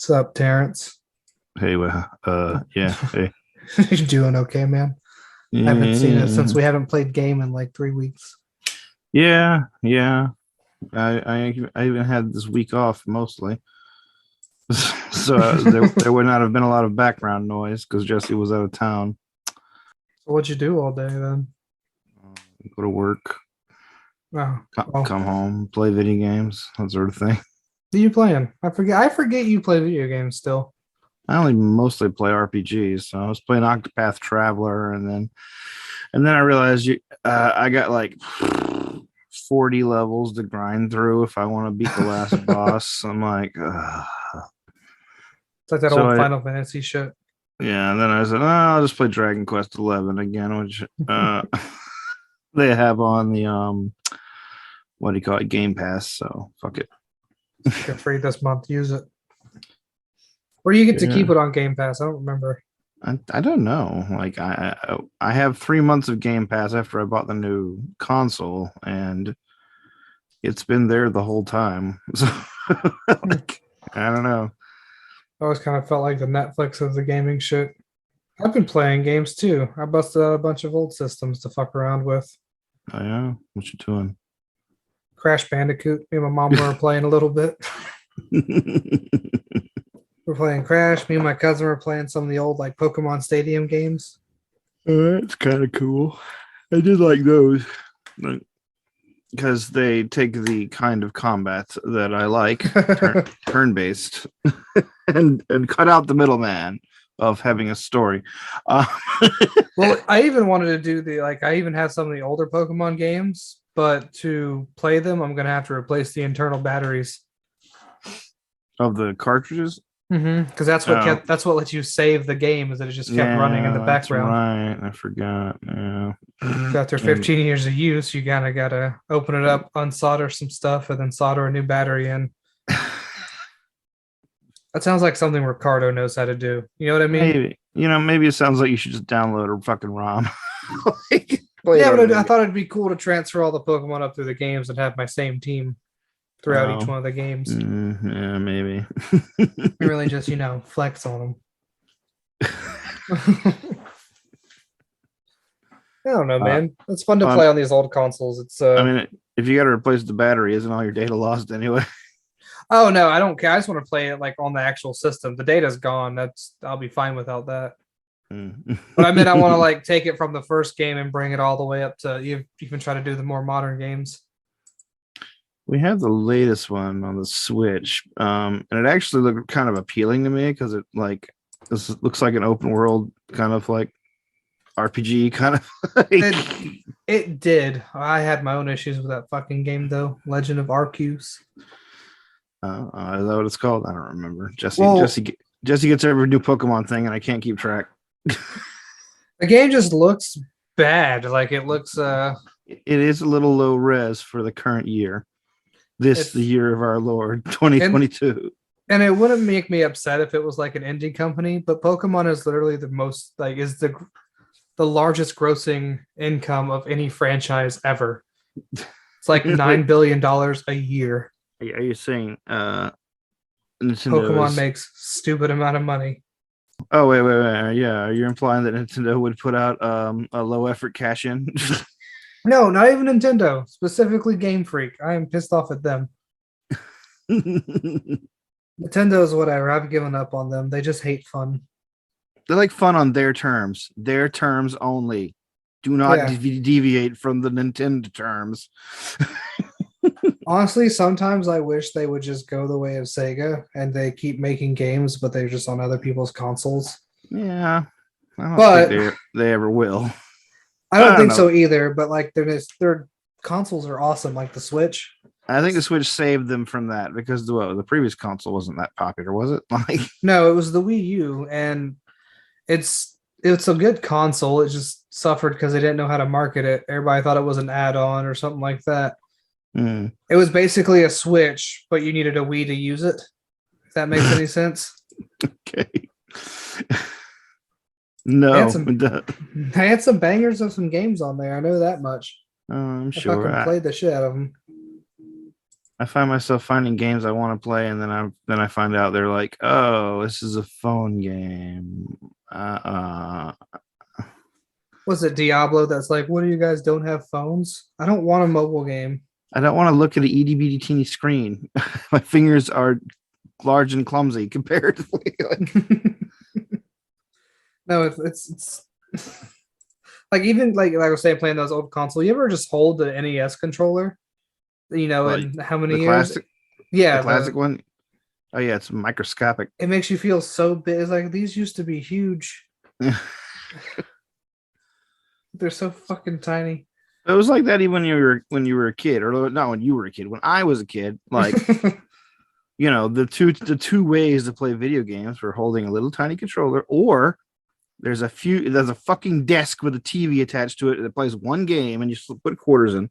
What's up, Terance? Hey, well, yeah, hey, You doing okay, man? I haven't seen it since yeah, we haven't played game in like 3 weeks. yeah. I even had this week off mostly, so there would not have been a lot of background noise because Jesse was out of town. So what'd you do all day then? Go to work, Oh, well, come home, play video games, that sort of thing. what are you playing? I forget you play video games still. I only mostly play RPGs, so I was playing Octopath Traveler, and then I realized I got like 40 levels to grind through if I want to beat the last boss. I'm like, It's like that so old I Final Fantasy shit. Yeah, and then I said, oh, I'll just play Dragon Quest 11 again, which they have on the what do you call it, Game Pass. So fuck it. It's fucking free this month. Use it. Or you get to keep Yeah, it on Game Pass. I don't remember. I don't know. Like I have 3 months of Game Pass after I bought the new console, and it's been there the whole time. So like, I don't know. I always kind of felt like the Netflix of the gaming shit. I've been playing games too. I busted out a bunch of old systems to fuck around with. Oh yeah, what you doing? Crash Bandicoot. Me and my mom were playing a little bit. We're playing Crash. Me and my cousin were playing some of the old like Pokemon Stadium games. That's kind of cool. I did like those. Like, because they take the kind of combat that I like, turn based, and cut out the middleman of having a story. Uh, Well, I even wanted to do the like I even have some of the older Pokemon games, but to play them, I'm gonna have to replace the internal batteries. of the cartridges. Because Oh, that's what lets you save the game is that it just kept running in the yeah, that's background. right. I forgot. Yeah. So after And 15 years of use, you kind of gotta open it up, unsolder some stuff, and then solder a new battery in. That sounds like something Ricardo knows how to do. You know what I mean? maybe it sounds like you should just download a fucking ROM, like play it Yeah, on but I emulator. thought it'd be cool to transfer all the Pokemon up through the games and have my same team throughout each Oh, one of the games. yeah, maybe. And really just, flex on them. I don't know, uh, man. It's fun to um, play on these old consoles. It's I mean, if you got to replace the battery, isn't all your data lost anyway? oh no, I don't care. I just want to play it like on the actual system. The data's gone. I'll be fine without that. Mm. But I mean, I want to like take it from the first game and bring it all the way up to you can try to do the more modern games. We have the latest one on the Switch, and it actually looked kind of appealing to me because this looks like an open world kind of like RPG kind of like. It did. I had my own issues with that fucking game though. Legend of Arceus. Is that what it's called? I don't remember. Well, Jesse gets every new Pokemon thing, and I can't keep track. the game just looks bad. Like it looks It is a little low res for the current year. The it's year of our Lord and 2022. and it wouldn't make me upset if it was like an indie company, but Pokemon is literally the most like is the largest grossing income of any franchise ever. It's like Wait, $9 billion a year. are you saying Nintendo Pokemon is? makes stupid amount of money. Oh, wait. Yeah, you're implying that Nintendo would put out a low effort cash in. No, not even Nintendo, specifically Game Freak. I am pissed off at them. They're Nintendo's whatever. I've given up on them. They just hate fun. like fun on their terms only. Do not Yeah. deviate from the Nintendo terms. Honestly, sometimes I wish they would just go the way of Sega and they keep making games, but they're just on other people's consoles. Yeah, I don't think But they ever will. I I don't don't think know. so either. But like their consoles are awesome, like the Switch. I think the Switch saved them from that because the previous console wasn't that popular, was it? Like, No, it was the Wii U, and it's a good console. It just suffered because they didn't know how to market it. Everybody thought it was an add-on or something like that. mm, It was basically a Switch, but you needed a Wii to use it. If that makes any sense. okay. They had No, some they had some bangers of some games on there. I know that much. I'm I sure. fucking played the shit out of them. I find myself finding games I want to play, and then I find out they're like, oh, this is a phone game. Uh, Was it Diablo that's like, what do you guys don't have phones? I don't want a mobile game. I don't want to look at an itty bitty teeny screen. My fingers are large and clumsy comparatively. No, it's like even like I was saying, playing those old consoles. You ever just hold the NES controller? Like In how many the years? classic, the Yeah, classic one. Oh yeah, it's microscopic. it makes you feel so big. It's like these used to be huge. It They're so fucking tiny. was like that even when you were a kid, or not when you were a kid. When I was a kid, like the two ways to play video games were holding a little tiny controller, or there's a fucking desk with a TV attached to it that plays one game, and you put quarters in.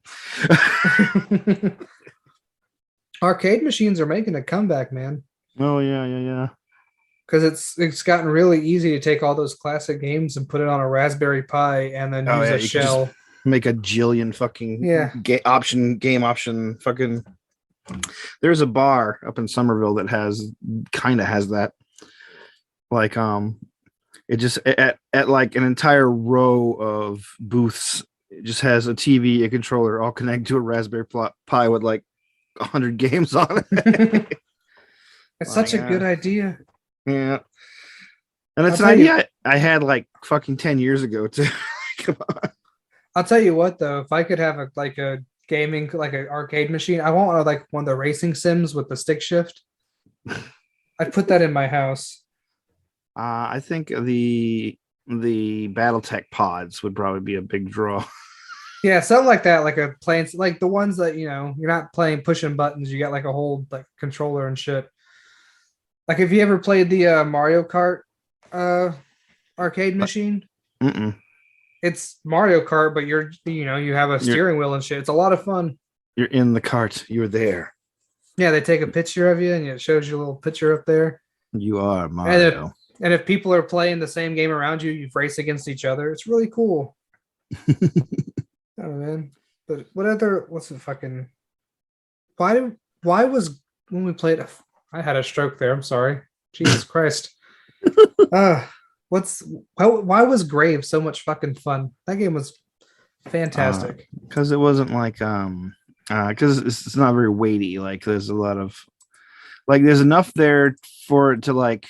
Arcade machines are making a comeback, man. Oh yeah. Because it's gotten really easy to take all those classic games and put it on a Raspberry Pi and then Oh use yeah, a you can just shell. make a jillion fucking Yeah. game option fucking. There's a bar up in Somerville that has that. Like it just at like an entire row of booths. It just has a TV, a controller, all connected to a Raspberry Pi with like 100 games on it. It's such a good idea. Yeah. And it's I'll an tell you- idea I had like fucking 10 years ago too. Come on. I'll tell you what though, if I could have a gaming like an arcade machine, I want like one of the racing sims with the stick shift. I'd put that in my house. I think the BattleTech pods would probably be a big draw. Yeah, something like that, like a playing like the ones that you're not playing pushing buttons, you got like a whole like controller and shit. Like have you ever played the Mario Kart arcade machine? Mm-mm. It's Mario Kart, but you have a steering wheel and shit. It's a lot of fun. You're in the cart. You're there. Yeah, they take a picture of you and it shows you a little picture up there. You are Mario. And if people are playing the same game around you, you race against each other. It's really cool. Oh man. But what's the fucking why was when we played I had a stroke there. I'm sorry. Jesus Christ. Why was Grave so much fucking fun? That game was fantastic. Because it wasn't like because it's not very weighty. Like there's a lot of like there's enough there for it to like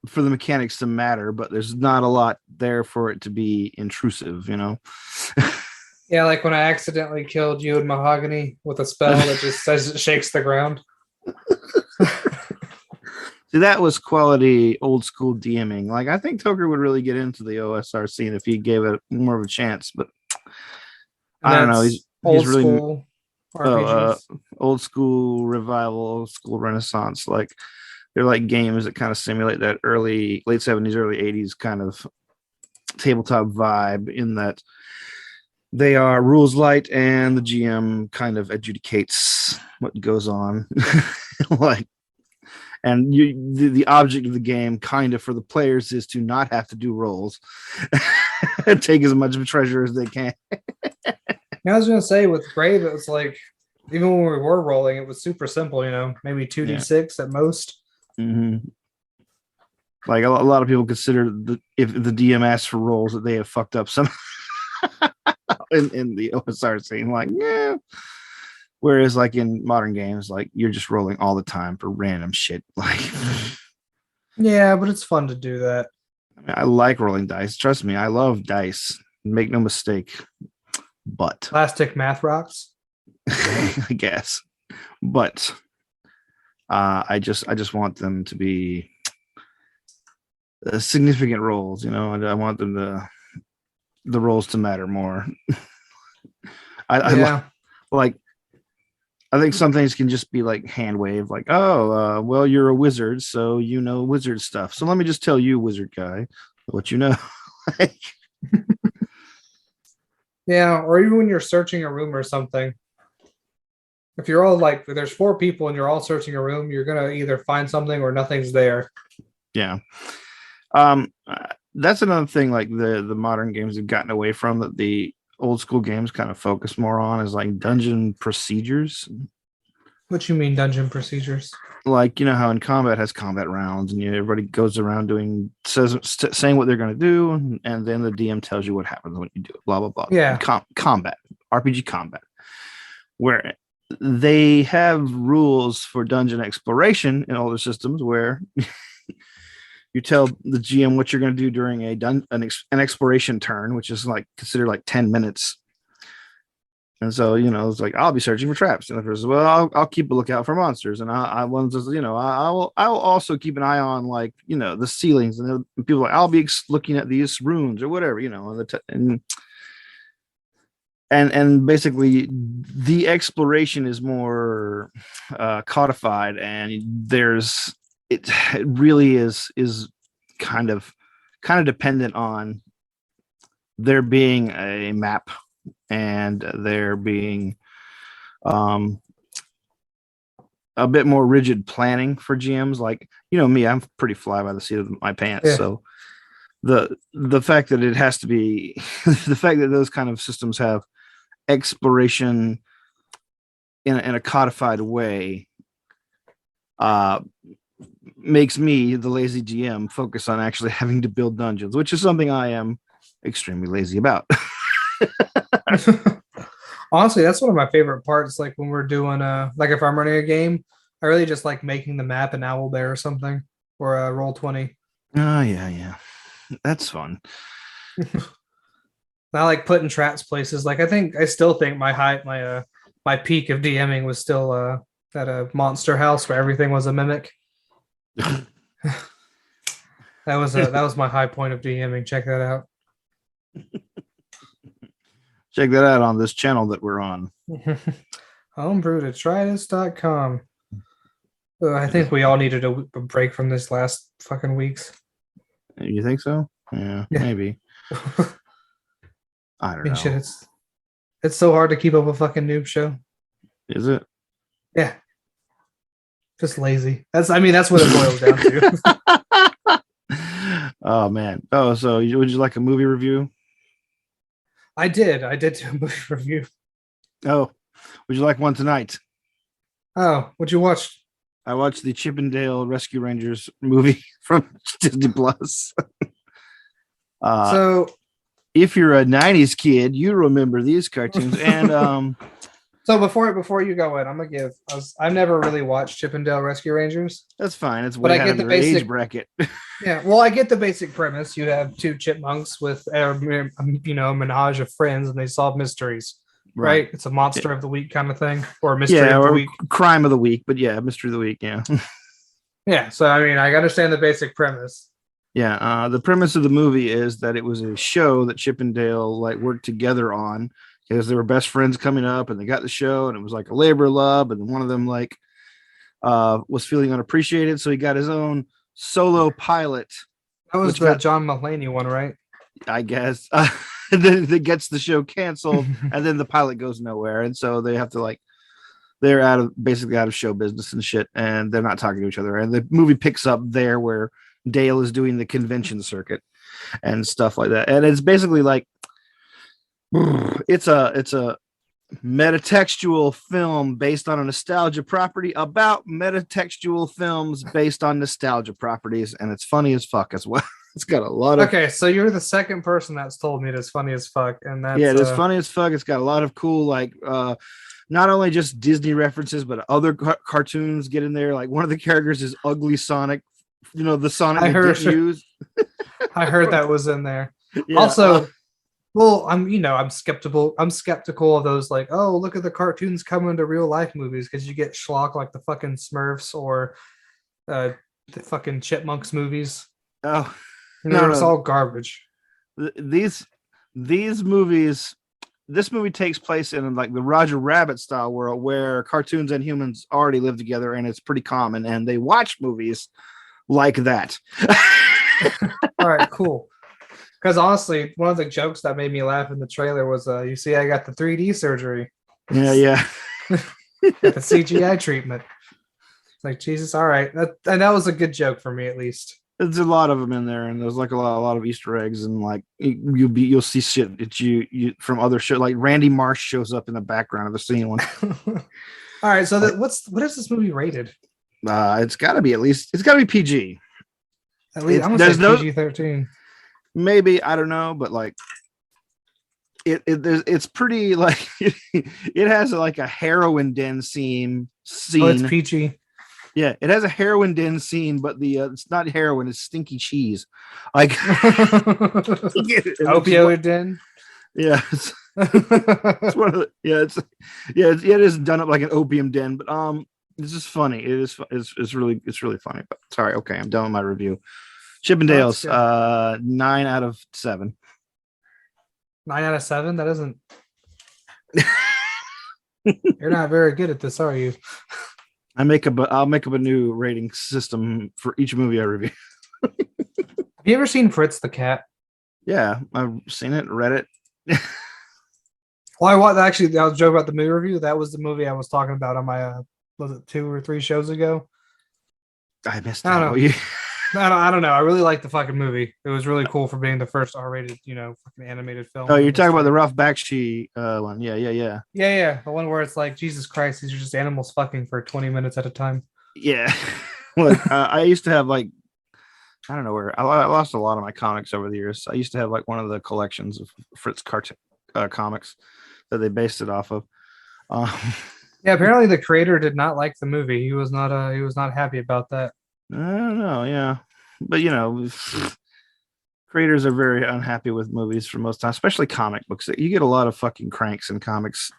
for the mechanics to matter, but there's not a lot there for it to be intrusive, Yeah, like when I accidentally killed you in Mahogany with a spell that just says it shakes the ground. See, that was quality old school DMing. Like I think Toker would really get into the OSR scene if he gave it more of a chance, but I don't know. He's really school RPGs. old school revival, old school renaissance. Like they're like games that kind of simulate that late 70s, early 80s kind of tabletop vibe in that they are rules light and the GM kind of adjudicates what goes on. Like and the object of the game kind of for the players is to not have to do rolls and take as much of a treasure as they can. I was gonna say with Grave, it was like even when we were rolling, it was super simple, maybe 2d6 at most. Mm-hmm. Like a lot of people consider if the DM asks for rolls that they have fucked up some in the OSR scene. Like, yeah. Whereas like in modern games, like you're just rolling all the time for random shit. Like, yeah, but it's fun to do that. I like rolling dice. Trust me, I love dice. Make no mistake. But Plastic math rocks. I guess. But I just want them to be significant roles, I want them the roles to matter more. I think some things can just be like hand wave, like, oh, well, you're a wizard, so you know wizard stuff. So let me just tell you, wizard guy, what you know. Yeah, or even when you're searching a room or something. If you're all like, if there's 4 people and you're all searching a room, you're gonna either find something or nothing's there. Yeah. That's another thing like the modern games have gotten away from that the old school games kind of focus more on is like dungeon procedures. What you mean dungeon procedures? Like, you know how in combat has combat rounds, and everybody goes around saying what they're going to do, and then the DM tells you what happens when you do it. Blah blah blah. Yeah. Combat, RPG combat, where they have rules for dungeon exploration in older systems where you tell the GM what you're going to do during an exploration turn, which is like considered like 10 minutes. And so, you know, it's like, I'll be searching for traps. And the person says, well, I'll keep a lookout for monsters. And I will also keep an eye on, like, you know, the ceilings. And people are like, I'll be looking at these runes or whatever, you know, and basically the exploration is more codified, and it really is kind of dependent on there being a map and there being a bit more rigid planning for GMs. Like, you know, me, I'm pretty fly by the seat of my pants. Yeah. So the fact that it has to be the fact that those kind of systems have exploration in a codified way makes me, the lazy GM, focus on actually having to build dungeons, which is something I am extremely lazy about. Honestly, that's one of my favorite parts. Like when we're doing like if I'm running a game, I really just like making the map an Owlbear or something, or a Roll20. Oh yeah, that's fun. I like putting traps places. Like I still think my peak of DMing was still at a monster house where everything was a mimic. that was my high point of DMing. Check that out. Check that out on this channel that we're on. Homebrewdetritus.com. I think we all needed a break from this last fucking weeks. You think so? Yeah. Maybe. I don't know. Shit, it's so hard to keep up a fucking noob show. Is it? Yeah. Just lazy. That's what it boils down to. Oh man. Oh, so would you like a movie review? I did do a movie review. Oh, would you like one tonight? Oh, what'd you watch? I watched the Chippendale Rescue Rangers movie from Disney Plus. So if you're a 90s kid, you remember these cartoons. And so before you go in, I'm gonna give I've never really watched Chippendale Rescue Rangers. That's fine. It's way out of your age bracket. Yeah, well, I get the basic premise. You have two chipmunks with a menage of friends, and they solve mysteries. Right? It's a monster of the week kind of thing, or a mystery of the week, crime of the week. But yeah, mystery of the week. Yeah. Yeah. So I mean, I understand the basic premise. Yeah. The premise of the movie is that it was a show that Chippendale worked together on because they were best friends coming up, and they got the show, and it was like a labor of love, and one of them was feeling unappreciated, so he got his own solo pilot. That was the John Mulaney one, right? I guess. And then it gets the show canceled, and then the pilot goes nowhere, and so they have to they're basically out of show business and shit, and they're not talking to each other. And the movie picks up there where Dale is doing the convention circuit and stuff like that. And it's basically it's a metatextual film based on a nostalgia property about metatextual films based on nostalgia properties, and it's funny as fuck as well. It's got a lot of... Okay, so you're the second person that's told me it is funny as fuck, and that's... Yeah, it is funny as fuck. It's got a lot of cool, not only just Disney references, but other cartoons get in there. Like, one of the characters is Ugly Sonic. You know, the Sonic I didn't use. I heard that was in there. Yeah, also... Well, I'm skeptical. I'm skeptical of those oh, look at the cartoons coming to real life movies, because you get schlock like the fucking Smurfs or the fucking Chipmunks movies. Oh, it's all garbage. These movies, this movie takes place in the Roger Rabbit style world where cartoons and humans already live together, and it's pretty common, and they watch movies like that. All right, cool. Because honestly, one of the jokes that made me laugh in the trailer was, you see, I got the 3D surgery. Yeah. The CGI treatment. It's like, Jesus, all right. That was a good joke for me, at least. There's a lot of them in there, and there's like a lot of Easter eggs, and like you'll see shit that you from other shit. Like Randy Marsh shows up in the background of the scene one. All right, so Like, what is this movie rated? it's got to be it's got to be PG. At least I'm gonna There's say PG-13. Maybe I don't know, but like it's pretty like it has like a heroin den scene. Oh, it's PG. Yeah, it has a heroin den scene, but the it's not heroin; it's stinky cheese. Like Opioid den. Yeah, it's one of the it is done up like an opium den, but it's just funny. It's really funny. But sorry, okay, I'm done with my review. Chippendales, 9 out of 7. 9 out of 7. That isn't. You're not very good at this, are you? I'll make up a new rating system for each movie I review. Have you ever seen Fritz the Cat? Yeah, I've seen it, read it. Well, I was joking about the movie review. That was the movie I was talking about on my was it 2 or 3 shows ago? I missed I out. don't know. I don't know. I really liked the fucking movie. It was really cool for being the first R-rated, fucking animated film. Oh, you're talking about the Ralph Bakshi one. Yeah. Yeah. The one where it's like, Jesus Christ, these are just animals fucking for 20 minutes at a time. Yeah. Well, I used to have like, I don't know where I lost a lot of my comics over the years. I used to have like one of the collections of Fritz cartoon comics that they based it off of. Yeah, apparently the creator did not like the movie. He was not happy about that. I don't know, yeah, but creators are very unhappy with movies for most time, especially comic books. You get a lot of fucking cranks in comics.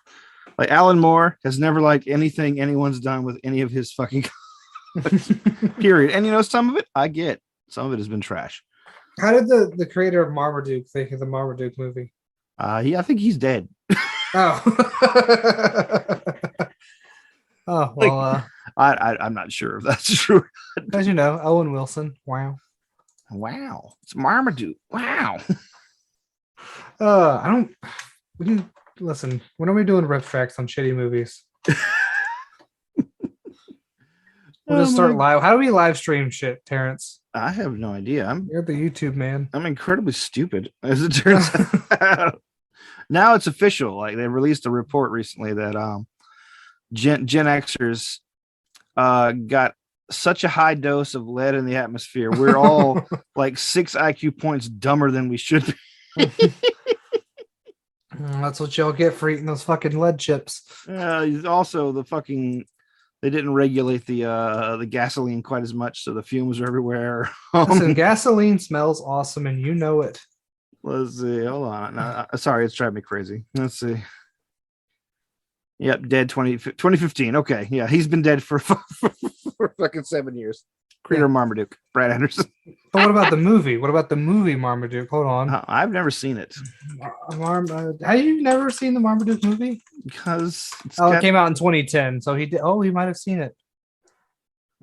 Like Alan Moore has never liked anything anyone's done with any of his fucking period. And some of it I get. Some of it has been trash. How did the creator of Marmaduke think of the Marmaduke movie? I think he's dead. Oh. Oh, well, I'm not sure if that's true. As you know, Owen Wilson. Wow. It's Marmaduke. Wow. Listen, when are we doing rip facts on shitty movies? We'll just start live. How do we live stream shit, Terance? I have no idea. You're the YouTube man. I'm incredibly stupid, as it turns out. Now it's official. Like they released a report recently that Gen Xers got such a high dose of lead in the atmosphere. We're all like 6 IQ points dumber than we should be. That's what y'all get for eating those fucking lead chips. Also, they didn't regulate the gasoline quite as much, so the fumes are everywhere. Listen, gasoline smells awesome, and you know it. Let's see. Hold on. No, sorry, it's driving me crazy. Let's see. Yep, dead 2015. Okay, yeah, he's been dead for fucking 7 years. Creator Marmaduke, Brad Anderson. But what about the movie? What about the movie Marmaduke? Hold on. I've never seen it. Have you never seen the Marmaduke movie? Because it came out in 2010, so he did. Oh, he might have seen it.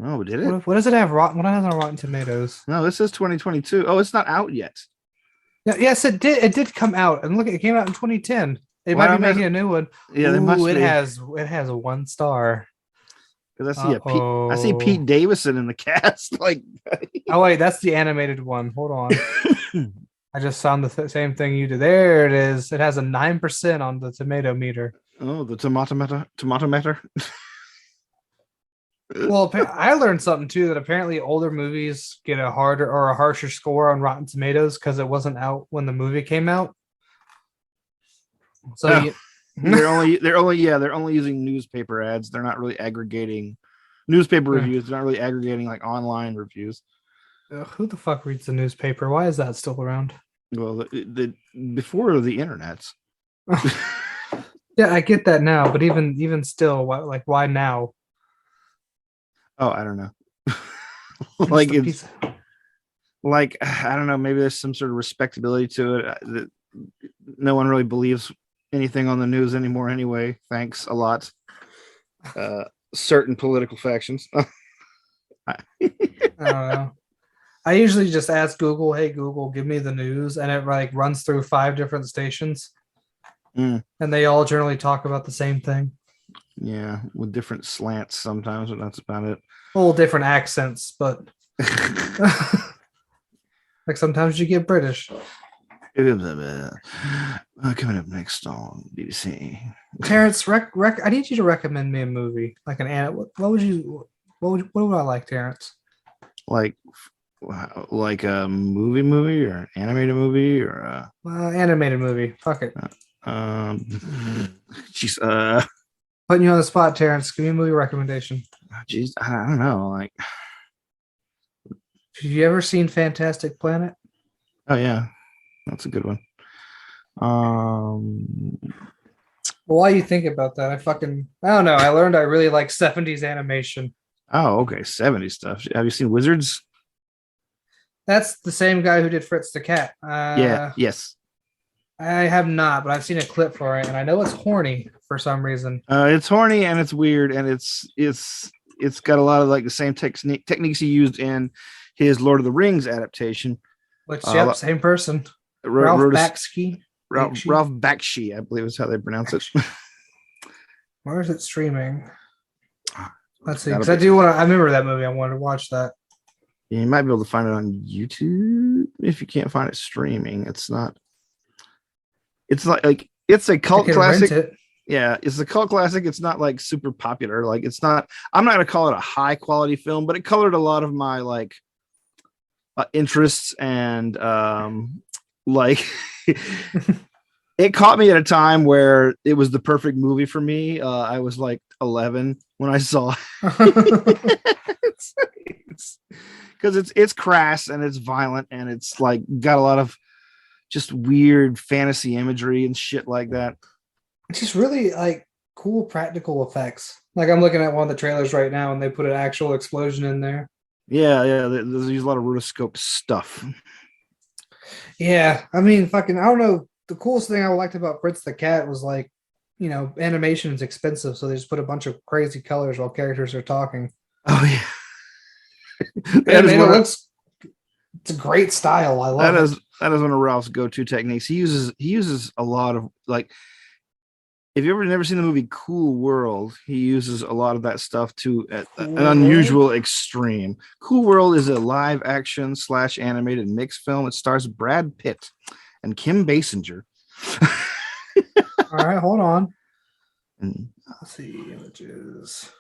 Oh, did it? What does it have? What has on Rotten Tomatoes? No, this is 2022. Oh, it's not out yet. Yeah, yes, it did. It did come out, and look, it came out in 2010. They might be making a new one. Yeah, they must. It has a 1 star. Because I see Pete Davidson in the cast. Like, oh wait, that's the animated one. Hold on, I just found the same thing you did. There it is. It has a 9% on the tomato meter. Oh, the tomato meter. Well, I learned something too, that apparently older movies get a harder or a harsher score on Rotten Tomatoes because it wasn't out when the movie came out. So they're only using newspaper ads. They're not really aggregating newspaper reviews. They're not really aggregating like online reviews. Who the fuck reads the newspaper? Why is that still around? Well, the before the internets. Yeah, I get that now, but even still, why now? Oh, I don't know. Like it's like, I don't know. Maybe there's some sort of respectability to it. That no one really believes anything on the news anymore. Anyway, thanks a lot. Certain political factions. I don't know. I usually just ask Google, "Hey Google, give me the news," and it like runs through 5 different stations, and they all generally talk about the same thing. Yeah, with different slants sometimes, but that's about it. Well, different accents, but Like sometimes you get British. Coming up next on BBC. Terrence, I need you to recommend me a movie, like what would I like, Terrence? Like a movie or an animated movie or Animated movie. Fuck it. Jeez, Putting you on the spot, Terrence. Give me a movie recommendation. Jeez, I don't know. Like, have you ever seen Fantastic Planet? Oh yeah, that's a good one. Well, why you think about that? I don't know. I learned I really like 70s animation. Oh, okay. 70s stuff. Have you seen Wizards? That's the same guy who did Fritz the Cat. Yes. I have not, but I've seen a clip for it, and I know it's horny for some reason. It's horny and it's weird, and it's got a lot of like the same techniques he used in his Lord of the Rings adaptation. Which, same person. Ralph Bakshi. Ralph Bakshi, I believe is how they pronounce it. Where is it streaming? Let's see. Because I remember that movie. I wanted to watch that. Yeah, you might be able to find it on YouTube if you can't find it streaming. It's like it's a cult classic. Yeah, it's a cult classic. It's not like super popular. Like it's not. I'm not gonna call it a high quality film, but it colored a lot of my like interests and like it caught me at a time where it was the perfect movie for me. I was like 11 when I saw it. Because it's crass and it's violent and it's like got a lot of just weird fantasy imagery and shit like that. It's just really like cool practical effects. Like I'm looking at one of the trailers right now and they put an actual explosion in there. Yeah, they use a lot of rotoscope stuff. Yeah, I mean, I don't know. The coolest thing I liked about Fritz the Cat was like, animation is expensive, so they just put a bunch of crazy colors while characters are talking. Oh yeah. It's a great style. I love it. That is one of Ralph's go-to techniques. He uses a lot of like. If you never seen the movie Cool World, he uses a lot of that stuff to an unusual extreme. Cool World is a live action / animated mixed film. It stars Brad Pitt and Kim Basinger. All right, hold on. Let's see images.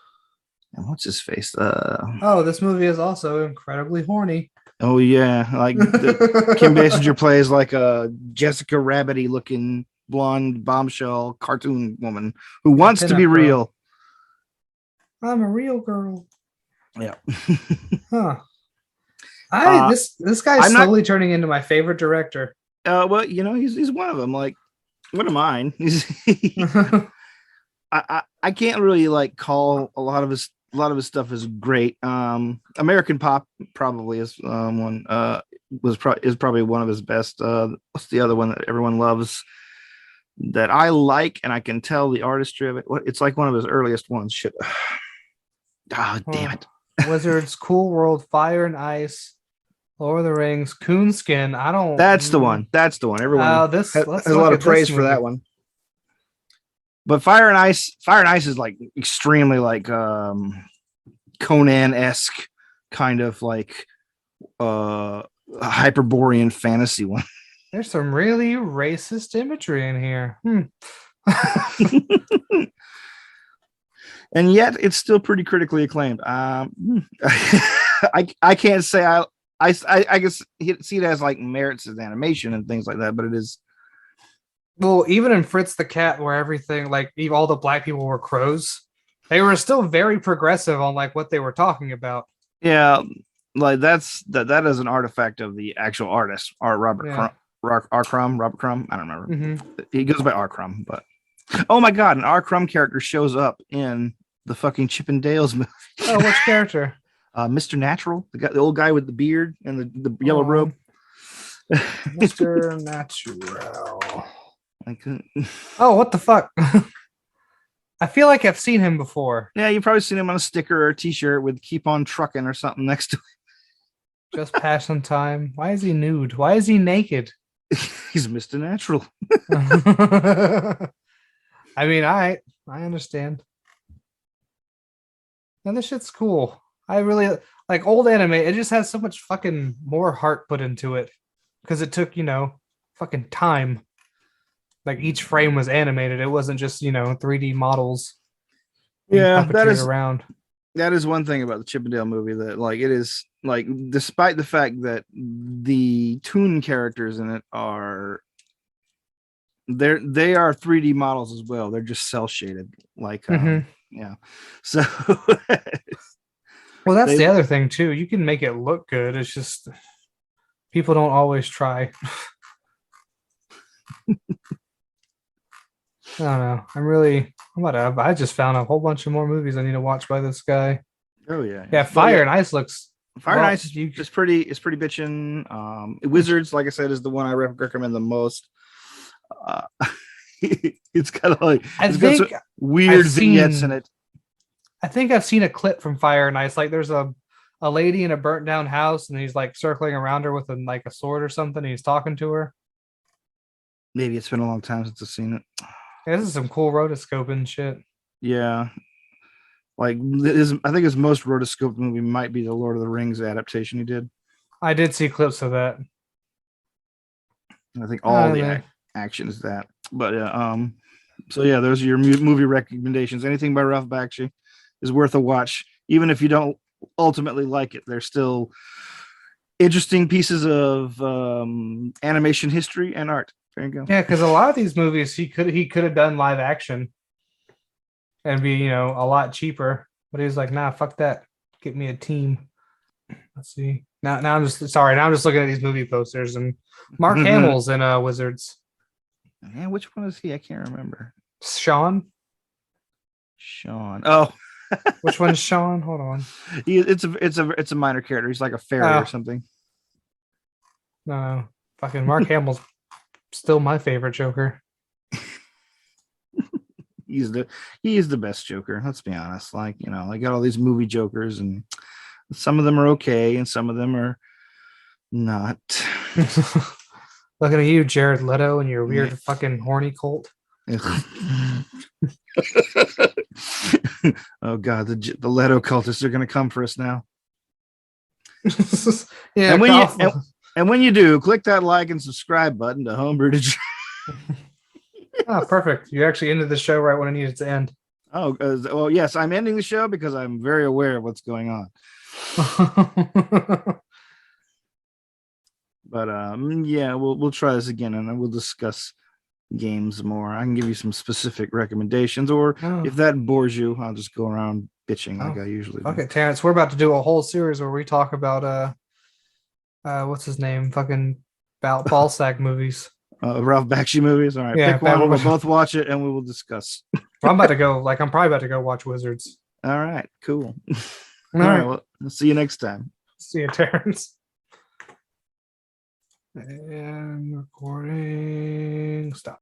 And what's his face? This movie is also incredibly horny. Oh yeah, like Kim Basinger plays like a Jessica Rabbity looking blonde bombshell cartoon woman who wants to be real. I'm a real girl. Yeah. Huh. This guy's slowly turning into my favorite director. Well, he's one of them. Like one of mine. I can't really like call a lot of his stuff is great. American Pop probably is one is probably one of his best. What's the other one that everyone loves that I like, and I can tell the artistry of it? It's like one of his earliest ones. Shit. Oh, damn it. Wizards, Cool World, Fire and Ice, Lord of the Rings, Coonskin. That's the one. Everyone has a lot of praise for that one. But Fire and Ice is like extremely like Conan-esque kind of like Hyperborean fantasy one. There's some really racist imagery in here. And yet it's still pretty critically acclaimed. I can't say I guess see it as like merits as animation and things like that, but it is. Well, even in Fritz the Cat, where everything like all the black people were crows, they were still very progressive on like what they were talking about. Yeah, like that is an artifact of the actual artist, Robert Crumb. I don't remember. Mm-hmm. He goes by R. Crumb, but oh my god, an R. Crumb character shows up in the fucking Chip and Dale's movie. Oh, which character? Mr. Natural, the old guy with the beard and the yellow robe. Mr. Natural. Oh, what the fuck? I feel like I've seen him before. Yeah, you've probably seen him on a sticker or a t-shirt with "Keep on Trucking" or something next to it. Just pass some time. Why is he nude? Why is he naked? He's Mr. Natural. I mean, I understand. And this shit's cool. I really like old anime. It just has so much fucking more heart put into it because it took, fucking time. Like each frame was animated. It wasn't just, 3D models being Yeah, puppeteered around. that is one thing about the Chippendale movie that like it is like despite the fact that the toon characters in it are they are 3D models as well. They're just cell shaded. Like yeah. So Well, that's they the other thing too. You can make it look good. It's just people don't always try. I don't know. I just found a whole bunch of more movies I need to watch by this guy. oh yeah. Yeah, Fire and Ice looks Fire and Ice is pretty bitching. Wizards, like I said, is the one I recommend the most. It's kind of like got some weird vignettes in it. I think I've seen a clip from Fire and Ice. Like there's a lady in a burnt down house and he's like circling around her with a sword or something. And he's talking to her. Maybe it's been a long time since I've seen it. Yeah, this is some cool rotoscoping shit. Yeah. Like I think his most rotoscoped movie might be the Lord of the Rings adaptation he did. I did see clips of that. I think all the action is that. But so yeah, those are your movie recommendations. Anything by Ralph Bakshi is worth a watch, even if you don't ultimately like it. They're still interesting pieces of animation history and art. There you go. Yeah, because a lot of these movies he could have done live action and be a lot cheaper, but he's like, nah, fuck that. Get me a team. Let's see. Now I'm just looking at these movie posters and Mark Hamill's in Wizards. Yeah, which one is he? I can't remember. Sean. Oh, which one's Sean? Hold on. It's a minor character. He's like a fairy or something. No, fucking Mark Hamill's still my favorite Joker. He is the best Joker. Let's be honest. Like, I got all these movie Jokers, and some of them are okay, and some of them are not. Looking at you, Jared Leto, and your weird fucking horny cult. Oh God, the Leto cultists are going to come for us now. Yeah, and when you do, click that like and subscribe button to Homebrew to. Oh, perfect. You actually ended the show right when it needed to end. Oh, well, yes, I'm ending the show because I'm very aware of what's going on. But yeah, we'll try this again, and we'll discuss games more. I can give you some specific recommendations, or if that bores you, I'll just go around bitching like I usually do. Okay, Terance, we're about to do a whole series where we talk about what's his name? Fucking Ballsack movies. Ralph Bakshi movies. All right, yeah, pick one. We'll both watch it, and we will discuss. I'm probably about to go watch Wizards. All right, cool. All right, well, I'll see you next time. See you, Terance. And recording. Stop.